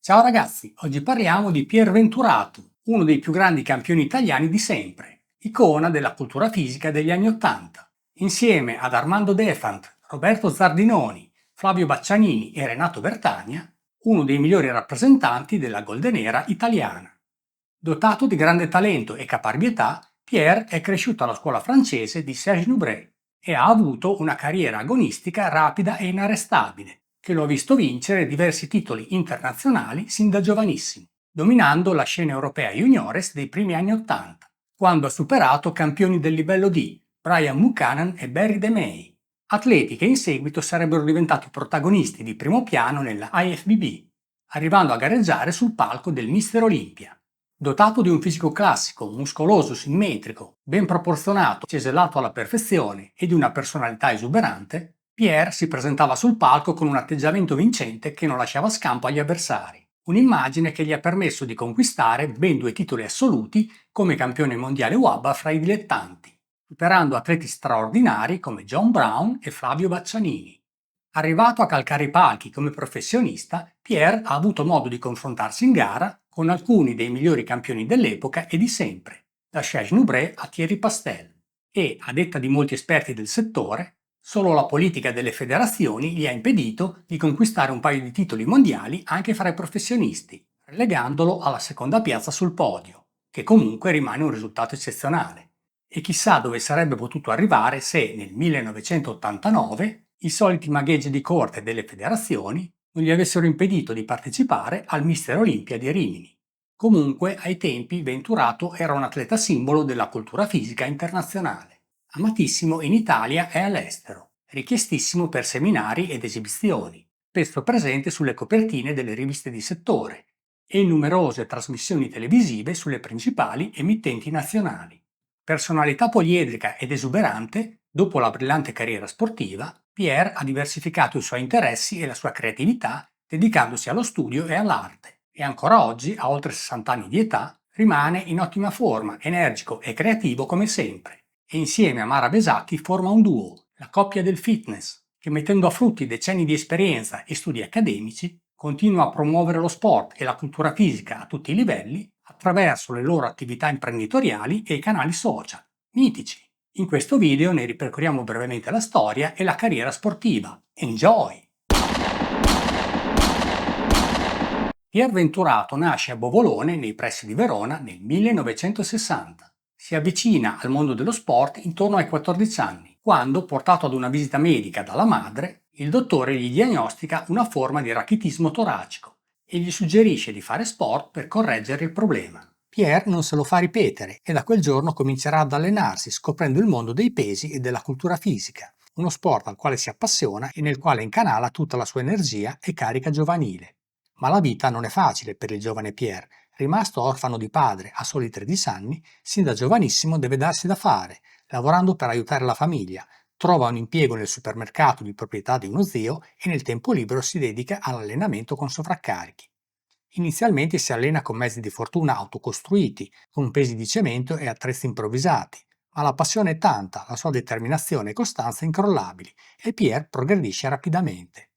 Ciao ragazzi, oggi parliamo di Pier Venturato, uno dei più grandi campioni italiani di sempre, icona della cultura fisica degli anni Ottanta. Insieme ad Armando Defant, Roberto Zardinoni, Flavio Baccianini e Renato Bertagna, uno dei migliori rappresentanti della Golden Era italiana. Dotato di grande talento e caparbietà, Pierre è cresciuto alla scuola francese di Serge Nubret e ha avuto una carriera agonistica rapida e inarrestabile, che lo ha visto vincere diversi titoli internazionali sin da giovanissimo, dominando la scena europea juniores dei primi anni Ottanta, quando ha superato campioni del livello D, Brian Buchanan e Barry DeMay, atleti che in seguito sarebbero diventati protagonisti di primo piano nella IFBB, arrivando a gareggiare sul palco del Mister Olympia. Dotato di un fisico classico, muscoloso, simmetrico, ben proporzionato, cesellato alla perfezione e di una personalità esuberante, Pierre si presentava sul palco con un atteggiamento vincente che non lasciava scampo agli avversari. Un'immagine che gli ha permesso di conquistare ben 2 titoli assoluti come campione mondiale WABA fra i dilettanti, superando atleti straordinari come John Brown e Flavio Baccianini. Arrivato a calcare i palchi come professionista, Pierre ha avuto modo di confrontarsi in gara con alcuni dei migliori campioni dell'epoca e di sempre, da Serge Nubret a Thierry Pastel. E, a detta di molti esperti del settore, solo la politica delle federazioni gli ha impedito di conquistare un paio di titoli mondiali anche fra i professionisti, relegandolo alla seconda piazza sul podio, che comunque rimane un risultato eccezionale. E chissà dove sarebbe potuto arrivare se nel 1989 i soliti magheggi di corte delle federazioni non gli avessero impedito di partecipare al Mister Olympia di Rimini. Comunque, ai tempi, Venturato era un atleta simbolo della cultura fisica internazionale, amatissimo in Italia e all'estero, richiestissimo per seminari ed esibizioni, spesso presente sulle copertine delle riviste di settore e in numerose trasmissioni televisive sulle principali emittenti nazionali. Personalità poliedrica ed esuberante, dopo la brillante carriera sportiva, Pierre ha diversificato i suoi interessi e la sua creatività dedicandosi allo studio e all'arte e ancora oggi, a oltre 60 anni di età, rimane in ottima forma, energico e creativo come sempre e insieme a Mara Besatti forma un duo, la coppia del fitness, che mettendo a frutti decenni di esperienza e studi accademici continua a promuovere lo sport e la cultura fisica a tutti i livelli attraverso le loro attività imprenditoriali e i canali social, mitici. In questo video ne ripercorriamo brevemente la storia e la carriera sportiva. Enjoy! Pier Venturato nasce a Bovolone, nei pressi di Verona, nel 1960. Si avvicina al mondo dello sport intorno ai 14 anni, quando, portato ad una visita medica dalla madre, il dottore gli diagnostica una forma di rachitismo toracico e gli suggerisce di fare sport per correggere il problema. Pierre non se lo fa ripetere e da quel giorno comincerà ad allenarsi scoprendo il mondo dei pesi e della cultura fisica, uno sport al quale si appassiona e nel quale incanala tutta la sua energia e carica giovanile. Ma la vita non è facile per il giovane Pierre. Rimasto orfano di padre a soli 13 anni, sin da giovanissimo deve darsi da fare, lavorando per aiutare la famiglia. Trova un impiego nel supermercato di proprietà di uno zio e nel tempo libero si dedica all'allenamento con sovraccarichi. Inizialmente si allena con mezzi di fortuna autocostruiti, con pesi di cemento e attrezzi improvvisati, ma la passione è tanta, la sua determinazione e costanza incrollabili e Pierre progredisce rapidamente.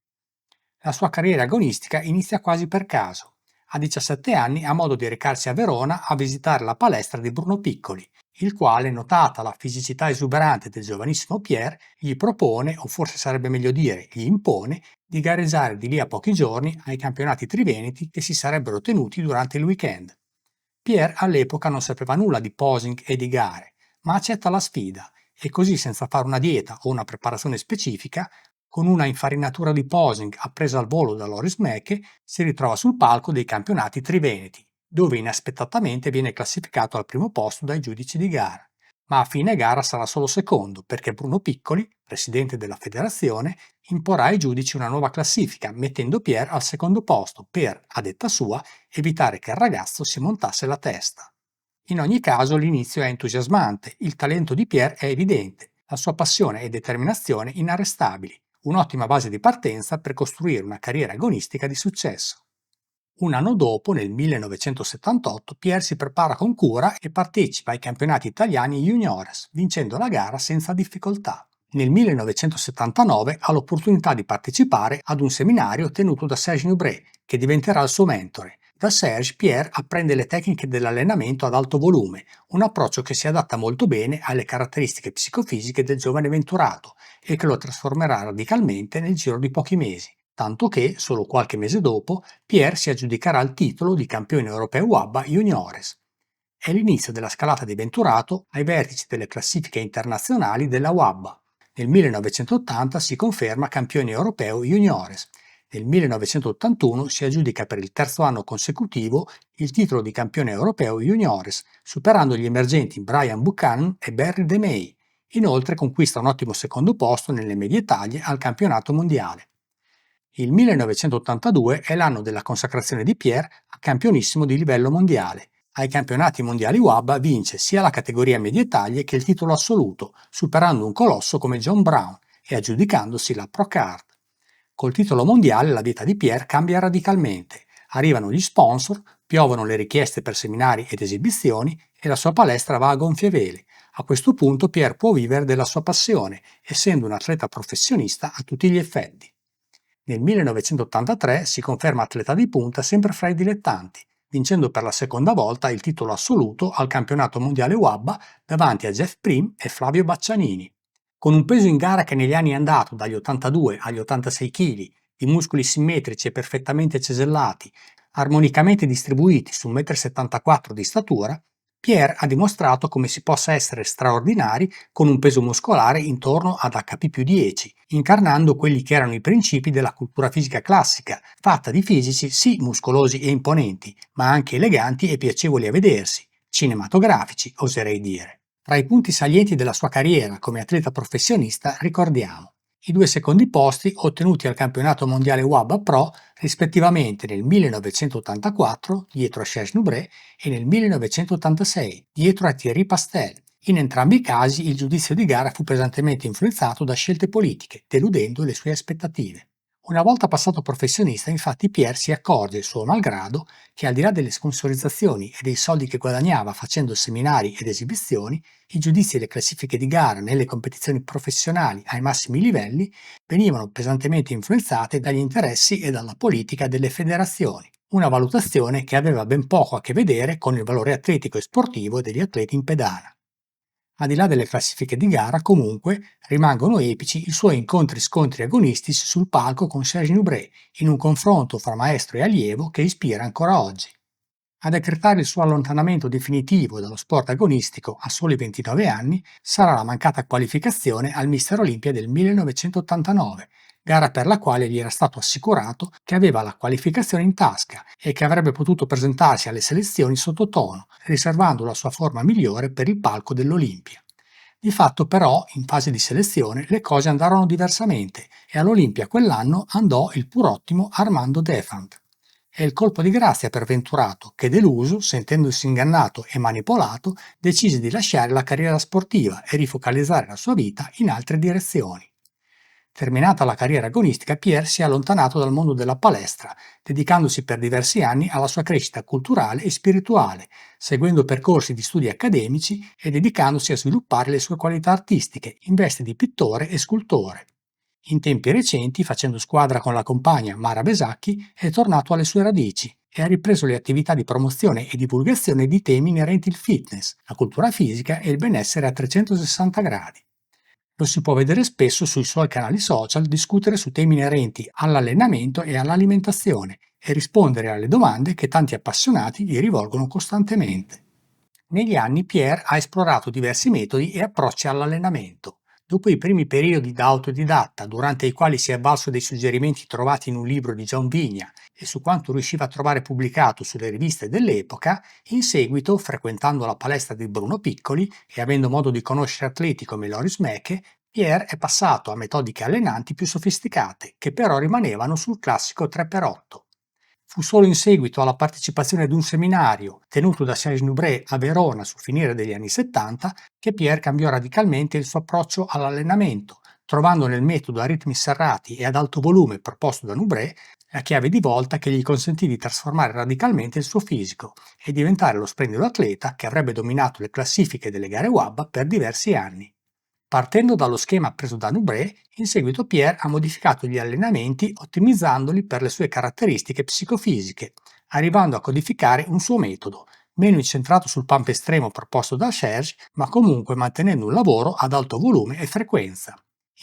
La sua carriera agonistica inizia quasi per caso. A 17 anni ha modo di recarsi a Verona a visitare la palestra di Bruno Piccoli, il quale, notata la fisicità esuberante del giovanissimo Pierre, gli propone, o forse sarebbe meglio dire gli impone, di gareggiare di lì a pochi giorni ai campionati triveneti che si sarebbero tenuti durante il weekend. Pierre all'epoca non sapeva nulla di posing e di gare, ma accetta la sfida e così, senza fare una dieta o una preparazione specifica, con una infarinatura di posing appresa al volo da Loris Meche, si ritrova sul palco dei campionati triveneti, dove inaspettatamente viene classificato al primo posto dai giudici di gara. Ma a fine gara sarà solo secondo, perché Bruno Piccoli, presidente della federazione, imporrà ai giudici una nuova classifica, mettendo Pierre al secondo posto per, a detta sua, evitare che il ragazzo si montasse la testa. In ogni caso l'inizio è entusiasmante, il talento di Pierre è evidente, la sua passione e determinazione inarrestabili, un'ottima base di partenza per costruire una carriera agonistica di successo. Un anno dopo, nel 1978, Pierre si prepara con cura e partecipa ai campionati italiani juniores, vincendo la gara senza difficoltà. Nel 1979 ha l'opportunità di partecipare ad un seminario tenuto da Serge Nubret, che diventerà il suo mentore. Da Serge, Pierre apprende le tecniche dell'allenamento ad alto volume, un approccio che si adatta molto bene alle caratteristiche psicofisiche del giovane venturato e che lo trasformerà radicalmente nel giro di pochi mesi, tanto che, solo qualche mese dopo, Pierre si aggiudicherà il titolo di campione europeo WABA Juniores. È l'inizio della scalata di Venturato ai vertici delle classifiche internazionali della WABA. Nel 1980 si conferma campione europeo juniores. Nel 1981 si aggiudica per il terzo anno consecutivo il titolo di campione europeo juniores, superando gli emergenti Brian Buchanan e Barry DeMay. Inoltre conquista un ottimo secondo posto nelle medie taglie al campionato mondiale. Il 1982 è l'anno della consacrazione di Pierre a campionissimo di livello mondiale. Ai campionati mondiali WABA vince sia la categoria medie taglie che il titolo assoluto, superando un colosso come John Brown e aggiudicandosi la Pro Card. Col titolo mondiale la vita di Pierre cambia radicalmente. Arrivano gli sponsor, piovono le richieste per seminari ed esibizioni e la sua palestra va a gonfie vele. A questo punto Pierre può vivere della sua passione, essendo un atleta professionista a tutti gli effetti. Nel 1983 si conferma atleta di punta sempre fra i dilettanti, vincendo per la seconda volta il titolo assoluto al campionato mondiale WABA davanti a Jeff Prim e Flavio Baccianini. Con un peso in gara che negli anni è andato dagli 82 agli 86 kg, di muscoli simmetrici e perfettamente cesellati, armonicamente distribuiti su 1,74 m di statura, Pierre ha dimostrato come si possa essere straordinari con un peso muscolare intorno ad HP più 10, incarnando quelli che erano i principi della cultura fisica classica, fatta di fisici sì muscolosi e imponenti, ma anche eleganti e piacevoli a vedersi, cinematografici oserei dire. Tra i punti salienti della sua carriera come atleta professionista ricordiamo i 2 secondi posti ottenuti al campionato mondiale WABA Pro rispettivamente nel 1984 dietro a Serge Nubret e nel 1986 dietro a Thierry Pastel. In entrambi i casi il giudizio di gara fu pesantemente influenzato da scelte politiche, deludendo le sue aspettative. Una volta passato professionista, infatti, Pierre si accorge, suo malgrado, che al di là delle sponsorizzazioni e dei soldi che guadagnava facendo seminari ed esibizioni, i giudizi e le classifiche di gara nelle competizioni professionali ai massimi livelli venivano pesantemente influenzate dagli interessi e dalla politica delle federazioni, una valutazione che aveva ben poco a che vedere con il valore atletico e sportivo degli atleti in pedana. Al di là delle classifiche di gara, comunque, rimangono epici i suoi incontri-scontri agonistici sul palco con Serge Nubret, in un confronto fra maestro e allievo che ispira ancora oggi. A decretare il suo allontanamento definitivo dallo sport agonistico a soli 29 anni sarà la mancata qualificazione al Mister Olympia del 1989, gara per la quale gli era stato assicurato che aveva la qualificazione in tasca e che avrebbe potuto presentarsi alle selezioni sottotono, riservando la sua forma migliore per il palco dell'Olimpia. Di fatto però, in fase di selezione, le cose andarono diversamente e all'Olimpia quell'anno andò il pur ottimo Armando Defant. È il colpo di grazia per Venturato, che deluso, sentendosi ingannato e manipolato, decise di lasciare la carriera sportiva e rifocalizzare la sua vita in altre direzioni. Terminata la carriera agonistica, Pierre si è allontanato dal mondo della palestra, dedicandosi per diversi anni alla sua crescita culturale e spirituale, seguendo percorsi di studi accademici e dedicandosi a sviluppare le sue qualità artistiche in veste di pittore e scultore. In tempi recenti, facendo squadra con la compagna Mara Besacchi, è tornato alle sue radici e ha ripreso le attività di promozione e divulgazione di temi inerenti al fitness, la cultura fisica e il benessere a 360 gradi. Lo si può vedere spesso sui suoi canali social discutere su temi inerenti all'allenamento e all'alimentazione e rispondere alle domande che tanti appassionati gli rivolgono costantemente. Negli anni Pierre ha esplorato diversi metodi e approcci all'allenamento. Dopo i primi periodi da autodidatta, durante i quali si è avvalso dei suggerimenti trovati in un libro di John Vigna e su quanto riusciva a trovare pubblicato sulle riviste dell'epoca, in seguito, frequentando la palestra di Bruno Piccoli e avendo modo di conoscere atleti come Loris Meche, Pierre è passato a metodiche allenanti più sofisticate, che però rimanevano sul classico 3x8. Fu solo in seguito alla partecipazione ad un seminario tenuto da Serge Nubret a Verona sul finire degli anni 70 che Pierre cambiò radicalmente il suo approccio all'allenamento, trovando nel metodo a ritmi serrati e ad alto volume proposto da Nubret la chiave di volta che gli consentì di trasformare radicalmente il suo fisico e diventare lo splendido atleta che avrebbe dominato le classifiche delle gare WABA per diversi anni. Partendo dallo schema preso da Nubré, in seguito Pierre ha modificato gli allenamenti ottimizzandoli per le sue caratteristiche psicofisiche, arrivando a codificare un suo metodo, meno incentrato sul pump estremo proposto da Serge, ma comunque mantenendo un lavoro ad alto volume e frequenza.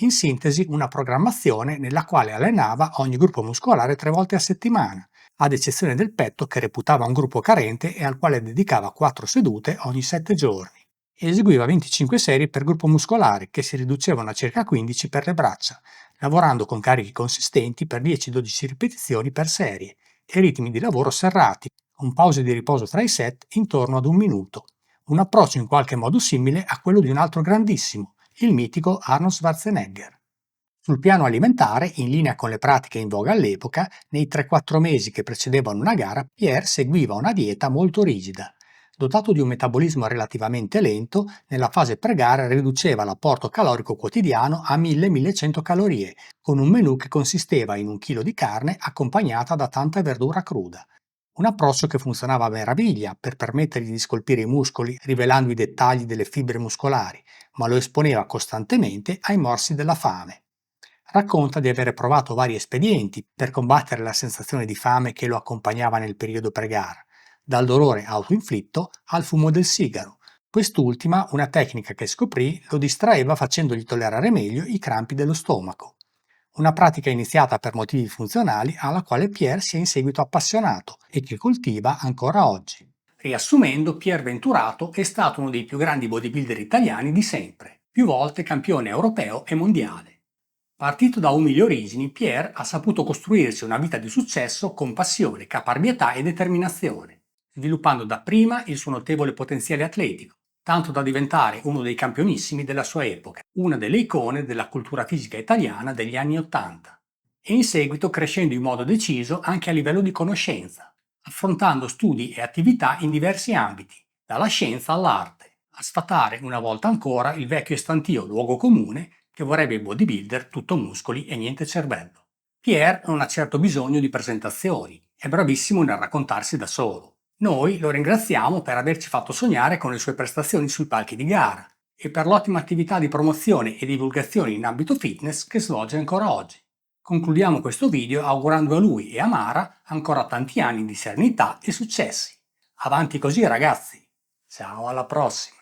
In sintesi, una programmazione nella quale allenava ogni gruppo muscolare 3 volte a settimana, ad eccezione del petto che reputava un gruppo carente e al quale dedicava 4 sedute ogni 7 giorni. Eseguiva 25 serie per gruppo muscolare che si riducevano a circa 15 per le braccia, lavorando con carichi consistenti per 10-12 ripetizioni per serie e ritmi di lavoro serrati, con pause di riposo tra i set intorno ad 1 minuto. Un approccio in qualche modo simile a quello di un altro grandissimo, il mitico Arnold Schwarzenegger. Sul piano alimentare, in linea con le pratiche in voga all'epoca, nei 3-4 mesi che precedevano una gara, Pierre seguiva una dieta molto rigida. Dotato di un metabolismo relativamente lento, nella fase pre-gara riduceva l'apporto calorico quotidiano a 1000-1100 calorie, con un menù che consisteva in 1 chilo di carne accompagnata da tanta verdura cruda. Un approccio che funzionava a meraviglia per permettergli di scolpire i muscoli rivelando i dettagli delle fibre muscolari, ma lo esponeva costantemente ai morsi della fame. Racconta di avere provato vari espedienti per combattere la sensazione di fame che lo accompagnava nel periodo pre-gara, dal dolore autoinflitto al fumo del sigaro. Quest'ultima, una tecnica che scoprì, lo distraeva facendogli tollerare meglio i crampi dello stomaco. Una pratica iniziata per motivi funzionali alla quale Pierre si è in seguito appassionato e che coltiva ancora oggi. Riassumendo, Pierre Venturato è stato uno dei più grandi bodybuilder italiani di sempre, più volte campione europeo e mondiale. Partito da umili origini, Pierre ha saputo costruirsi una vita di successo con passione, caparbietà e determinazione, sviluppando dapprima il suo notevole potenziale atletico, tanto da diventare uno dei campionissimi della sua epoca, una delle icone della cultura fisica italiana degli anni Ottanta, e in seguito crescendo in modo deciso anche a livello di conoscenza, affrontando studi e attività in diversi ambiti, dalla scienza all'arte, a sfatare una volta ancora il vecchio e stantio luogo comune che vorrebbe il bodybuilder tutto muscoli e niente cervello. Pierre non ha certo bisogno di presentazioni, è bravissimo nel raccontarsi da solo. Noi lo ringraziamo per averci fatto sognare con le sue prestazioni sui palchi di gara e per l'ottima attività di promozione e divulgazione in ambito fitness che svolge ancora oggi. Concludiamo questo video augurando a lui e a Mara ancora tanti anni di serenità e successi. Avanti così ragazzi! Ciao, alla prossima!